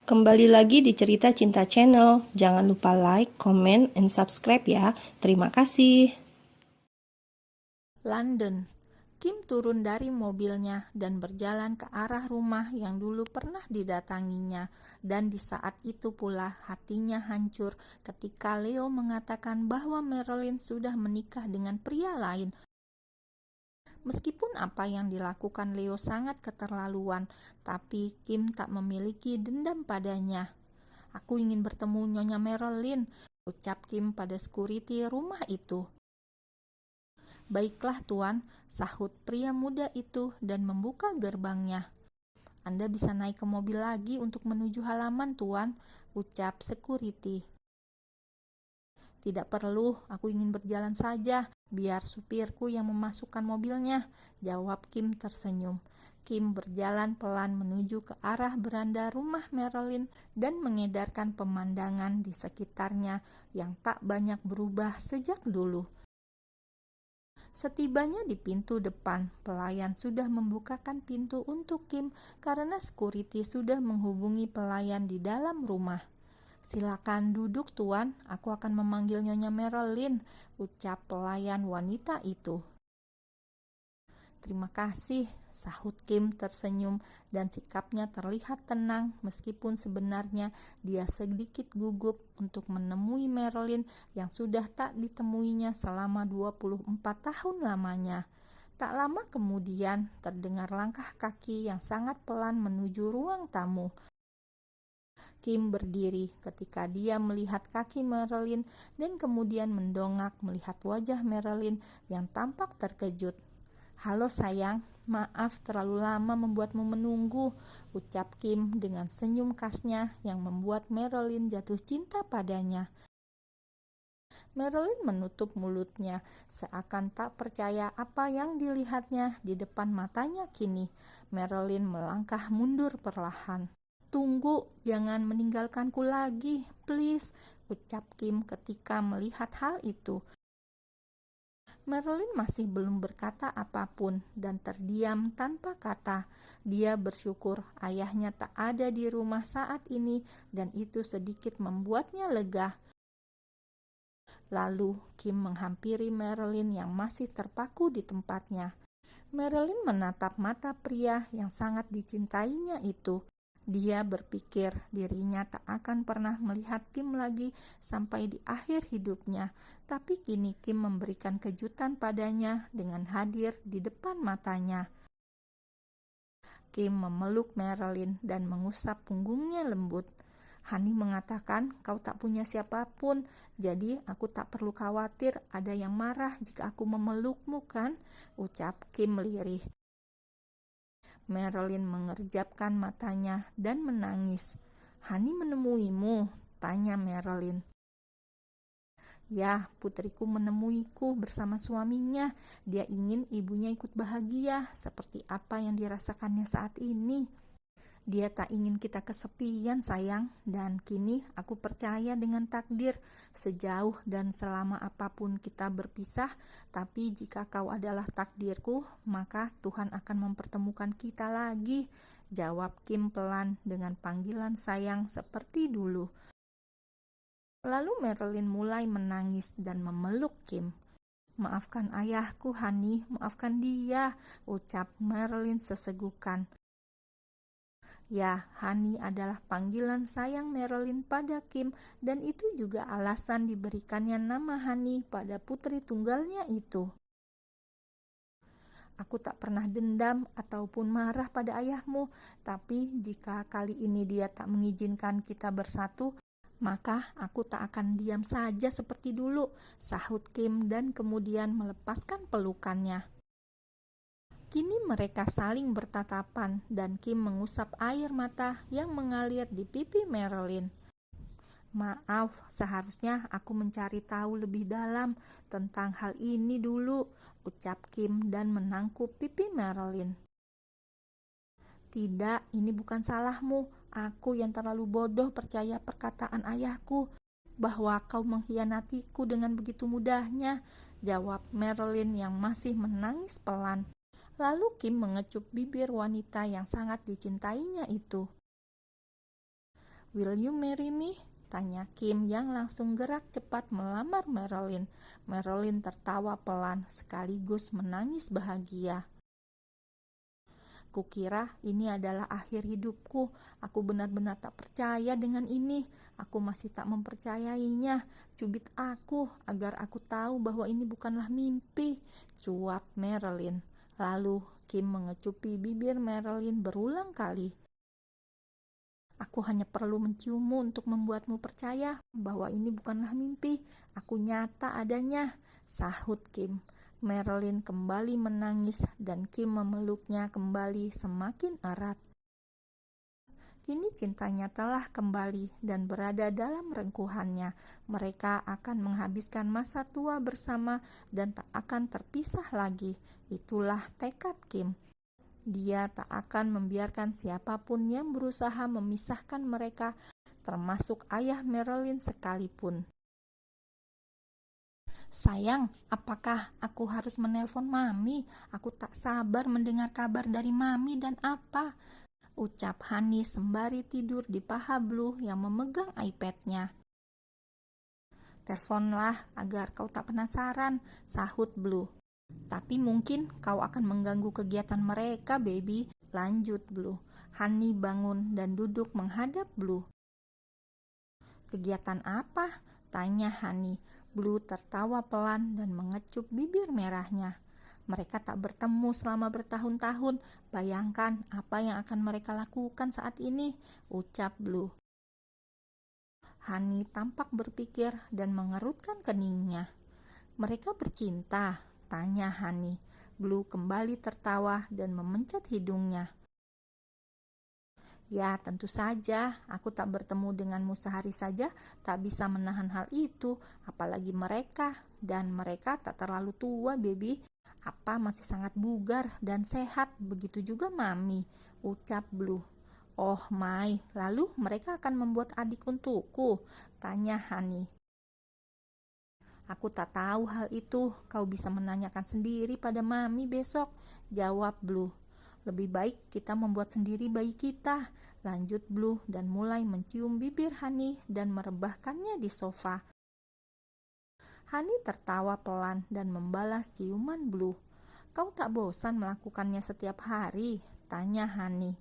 Kembali lagi di Cerita Cinta Channel. Jangan lupa like, comment, and subscribe ya. Terima kasih. London. Kim turun dari mobilnya dan berjalan ke arah rumah yang dulu pernah didatanginya. Dan di saat itu pula hatinya hancur ketika Leo mengatakan bahwa Marilyn sudah menikah dengan pria lain. Meskipun apa yang dilakukan Leo sangat keterlaluan, tapi Kim tak memiliki dendam padanya. "Aku ingin bertemu Nyonya Marilyn," ucap Kim pada security rumah itu. "Baiklah tuan," sahut pria muda itu dan membuka gerbangnya. "Anda bisa naik ke mobil lagi untuk menuju halaman tuan," ucap security. "Tidak perlu, aku ingin berjalan saja, biar supirku yang memasukkan mobilnya," jawab Kim tersenyum. Kim berjalan pelan menuju ke arah beranda rumah Marilyn dan mengedarkan pemandangan di sekitarnya yang tak banyak berubah sejak dulu. Setibanya di pintu depan, pelayan sudah membukakan pintu untuk Kim karena security sudah menghubungi pelayan di dalam rumah. "Silakan duduk tuan, aku akan memanggil Nyonya Marilyn," ucap pelayan wanita itu. "Terima kasih," sahut Kim tersenyum dan sikapnya terlihat tenang meskipun sebenarnya dia sedikit gugup untuk menemui Marilyn yang sudah tak ditemuinya selama 24 tahun lamanya. Tak lama kemudian terdengar langkah kaki yang sangat pelan menuju ruang tamu. Kim berdiri ketika dia melihat kaki Marilyn dan kemudian mendongak melihat wajah Marilyn yang tampak terkejut. "Halo sayang, maaf terlalu lama membuatmu menunggu," ucap Kim dengan senyum khasnya yang membuat Marilyn jatuh cinta padanya. Marilyn menutup mulutnya, seakan tak percaya apa yang dilihatnya di depan matanya kini. Marilyn melangkah mundur perlahan. "Tunggu, jangan meninggalkanku lagi, please," ucap Kim ketika melihat hal itu. Marilyn masih belum berkata apapun dan terdiam tanpa kata. Dia bersyukur ayahnya tak ada di rumah saat ini dan itu sedikit membuatnya lega. Lalu Kim menghampiri Marilyn yang masih terpaku di tempatnya. Marilyn menatap mata pria yang sangat dicintainya itu. Dia berpikir dirinya tak akan pernah melihat Kim lagi sampai di akhir hidupnya, tapi kini Kim memberikan kejutan padanya dengan hadir di depan matanya. Kim memeluk Marilyn dan mengusap punggungnya lembut. "Hani mengatakan kau tak punya siapapun, jadi aku tak perlu khawatir ada yang marah jika aku memelukmu kan?" ucap Kim lirih. Marilyn mengerjapkan matanya dan menangis. "Hani menemuimu?" tanya Marilyn. "Ya, putriku menemuiku bersama suaminya. Dia ingin ibunya ikut bahagia seperti apa yang dirasakannya saat ini. Dia tak ingin kita kesepian sayang, dan kini aku percaya dengan takdir. Sejauh dan selama apapun kita berpisah, tapi jika kau adalah takdirku, maka Tuhan akan mempertemukan kita lagi," jawab Kim pelan dengan panggilan sayang seperti dulu. Lalu Marilyn mulai menangis dan memeluk Kim. "Maafkan ayahku, Hani, maafkan dia," ucap Marilyn sesegukan. Ya, Hani adalah panggilan sayang Marilyn pada Kim dan itu juga alasan diberikannya nama Hani pada putri tunggalnya itu. "Aku tak pernah dendam ataupun marah pada ayahmu, tapi jika kali ini dia tak mengizinkan kita bersatu, maka aku tak akan diam saja seperti dulu," sahut Kim dan kemudian melepaskan pelukannya. Kini mereka saling bertatapan dan Kim mengusap air mata yang mengalir di pipi Marilyn. "Maaf, seharusnya aku mencari tahu lebih dalam tentang hal ini dulu," ucap Kim dan menangkup pipi Marilyn. "Tidak, ini bukan salahmu. Aku yang terlalu bodoh percaya perkataan ayahku bahwa kau mengkhianatiku dengan begitu mudahnya," jawab Marilyn yang masih menangis pelan. Lalu Kim mengecup bibir wanita yang sangat dicintainya itu. "Will you marry me?" tanya Kim yang langsung gerak cepat melamar Marilyn. Marilyn tertawa pelan sekaligus menangis bahagia. "Kukira ini adalah akhir hidupku. Aku benar-benar tak percaya dengan ini. Aku masih tak mempercayainya. Cubit aku agar aku tahu bahwa ini bukanlah mimpi," cuap Marilyn. Lalu Kim mengecupi bibir Marilyn berulang kali. "Aku hanya perlu menciummu untuk membuatmu percaya bahwa ini bukanlah mimpi. Aku nyata adanya," sahut Kim. Marilyn kembali menangis dan Kim memeluknya kembali semakin erat. Kini cintanya telah kembali dan berada dalam rengkuhannya. Mereka akan menghabiskan masa tua bersama dan tak akan terpisah lagi. Itulah tekad Kim. Dia tak akan membiarkan siapapun yang berusaha memisahkan mereka, termasuk ayah Marilyn sekalipun. "Sayang, apakah aku harus menelpon Mami? Aku tak sabar mendengar kabar dari Mami dan apa," ucap Hani sembari tidur di paha Blue yang memegang iPad-nya. "Teleponlah agar kau tak penasaran," sahut Blue. "Tapi mungkin kau akan mengganggu kegiatan mereka, baby," lanjut Blue. Hani bangun dan duduk menghadap Blue. "Kegiatan apa?" tanya Hani. Blue tertawa pelan dan mengecup bibir merahnya. "Mereka tak bertemu selama bertahun-tahun. Bayangkan apa yang akan mereka lakukan saat ini," ucap Blue. Hani tampak berpikir dan mengerutkan keningnya. "Mereka bercinta?" tanya Hani. Blue kembali tertawa dan memencet hidungnya. "Ya, tentu saja. Aku tak bertemu denganmu sehari saja, tak bisa menahan hal itu. Apalagi mereka. Dan mereka tak terlalu tua, baby. Apa masih sangat bugar dan sehat. Begitu juga Mami," ucap Blue. "Oh my, lalu mereka akan membuat adik untukku?" tanya Hani. "Aku tak tahu hal itu. Kau bisa menanyakan sendiri pada Mami besok," jawab Blue. "Lebih baik kita membuat sendiri bayi kita," lanjut Blue dan mulai mencium bibir Hani dan merebahkannya di sofa. Hani tertawa pelan dan membalas ciuman Blue. "Kau tak bosan melakukannya setiap hari?" tanya Hani.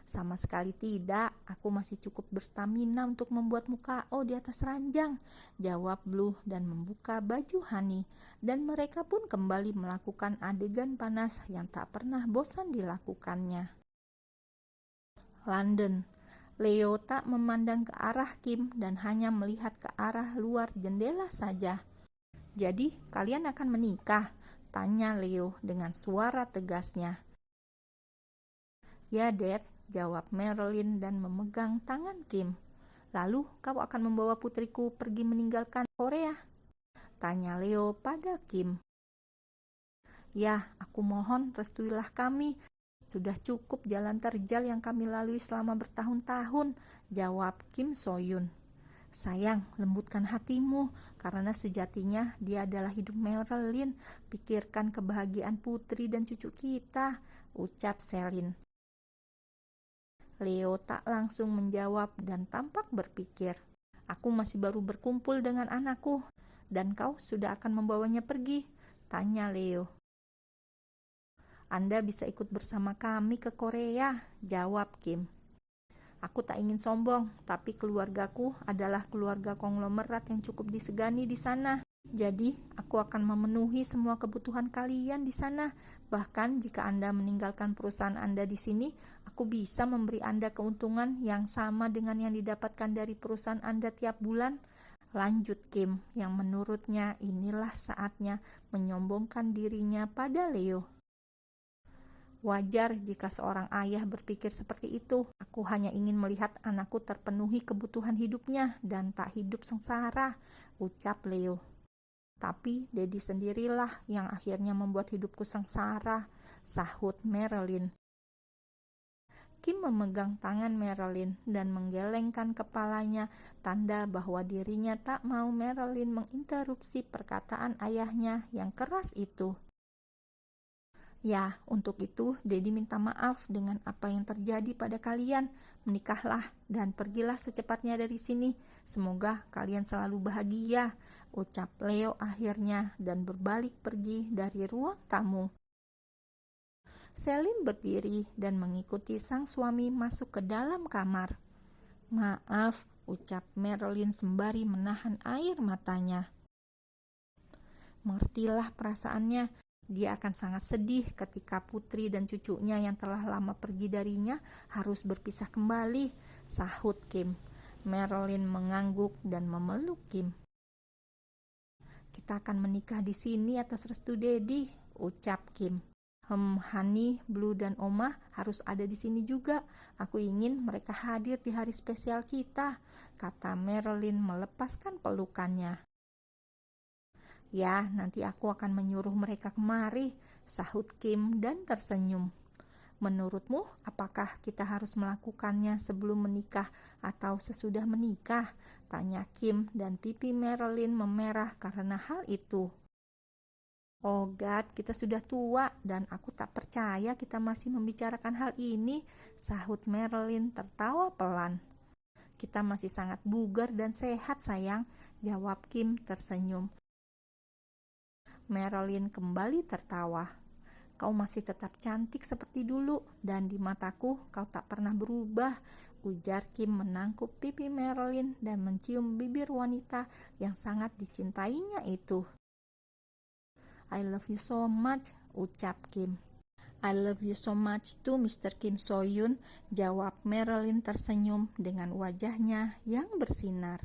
"Sama sekali tidak, aku masih cukup berstamina untuk membuatmu KO di atas ranjang," jawab Blue dan membuka baju Hani. Dan mereka pun kembali melakukan adegan panas yang tak pernah bosan dilakukannya. London. Leo tak memandang ke arah Kim dan hanya melihat ke arah luar jendela saja. "Jadi, kalian akan menikah?" tanya Leo dengan suara tegasnya. "Ya, Dad," jawab Marilyn dan memegang tangan Kim. "Lalu kau akan membawa putriku pergi meninggalkan Korea?" tanya Leo pada Kim. "Ya, aku mohon restuilah kami. Sudah cukup jalan terjal yang kami lalui selama bertahun-tahun," jawab Kim Soyun. "Sayang, lembutkan hatimu, karena sejatinya dia adalah hidup Marilyn. Pikirkan kebahagiaan putri dan cucu kita," ucap Selin. Leo tak langsung menjawab dan tampak berpikir. "Aku masih baru berkumpul dengan anakku, dan kau sudah akan membawanya pergi?" tanya Leo. "Anda bisa ikut bersama kami ke Korea," jawab Kim. "Aku tak ingin sombong, tapi keluargaku adalah keluarga konglomerat yang cukup disegani di sana. Jadi, aku akan memenuhi semua kebutuhan kalian di sana. Bahkan jika Anda meninggalkan perusahaan Anda di sini, aku bisa memberi Anda keuntungan yang sama dengan yang didapatkan dari perusahaan Anda tiap bulan," lanjut Kim, yang menurutnya inilah saatnya menyombongkan dirinya pada Leo. "Wajar jika seorang ayah berpikir seperti itu. Aku hanya ingin melihat anakku terpenuhi kebutuhan hidupnya dan tak hidup sengsara," ucap Leo. "Tapi Daddy sendirilah yang akhirnya membuat hidupku sengsara," sahut Marilyn. Kim memegang tangan Marilyn dan menggelengkan kepalanya, tanda bahwa dirinya tak mau Marilyn menginterupsi perkataan ayahnya yang keras itu. Ya, untuk itu Dedi minta maaf dengan apa yang terjadi pada kalian. Menikahlah dan pergilah secepatnya dari sini. Semoga kalian selalu bahagia, ucap Leo akhirnya dan berbalik pergi dari ruang tamu. Selin berdiri dan mengikuti sang suami masuk ke dalam kamar. Maaf, ucap Marilyn sembari menahan air matanya. Mengertilah perasaannya. Dia akan sangat sedih ketika putri dan cucunya yang telah lama pergi darinya harus berpisah kembali, sahut Kim. Marilyn mengangguk dan memeluk Kim. Kita akan menikah di sini atas restu Dedi, ucap Kim. Honey, Blue dan Oma harus ada di sini juga. Aku ingin mereka hadir di hari spesial kita, kata Marilyn melepaskan pelukannya. Ya, nanti aku akan menyuruh mereka kemari, sahut Kim dan tersenyum. Menurutmu, apakah kita harus melakukannya sebelum menikah atau sesudah menikah? Tanya Kim dan pipi Marilyn memerah karena hal itu. Oh God, kita sudah tua dan aku tak percaya kita masih membicarakan hal ini, sahut Marilyn tertawa pelan. Kita masih sangat bugar dan sehat sayang, jawab Kim tersenyum. Marilyn kembali tertawa. Kau masih tetap cantik seperti dulu dan di mataku kau tak pernah berubah, ujar Kim menangkup pipi Marilyn dan mencium bibir wanita yang sangat dicintainya itu. I love you so much, ucap Kim. I love you so much too, Mr. Kim So-yoon, jawab Marilyn tersenyum dengan wajahnya yang bersinar.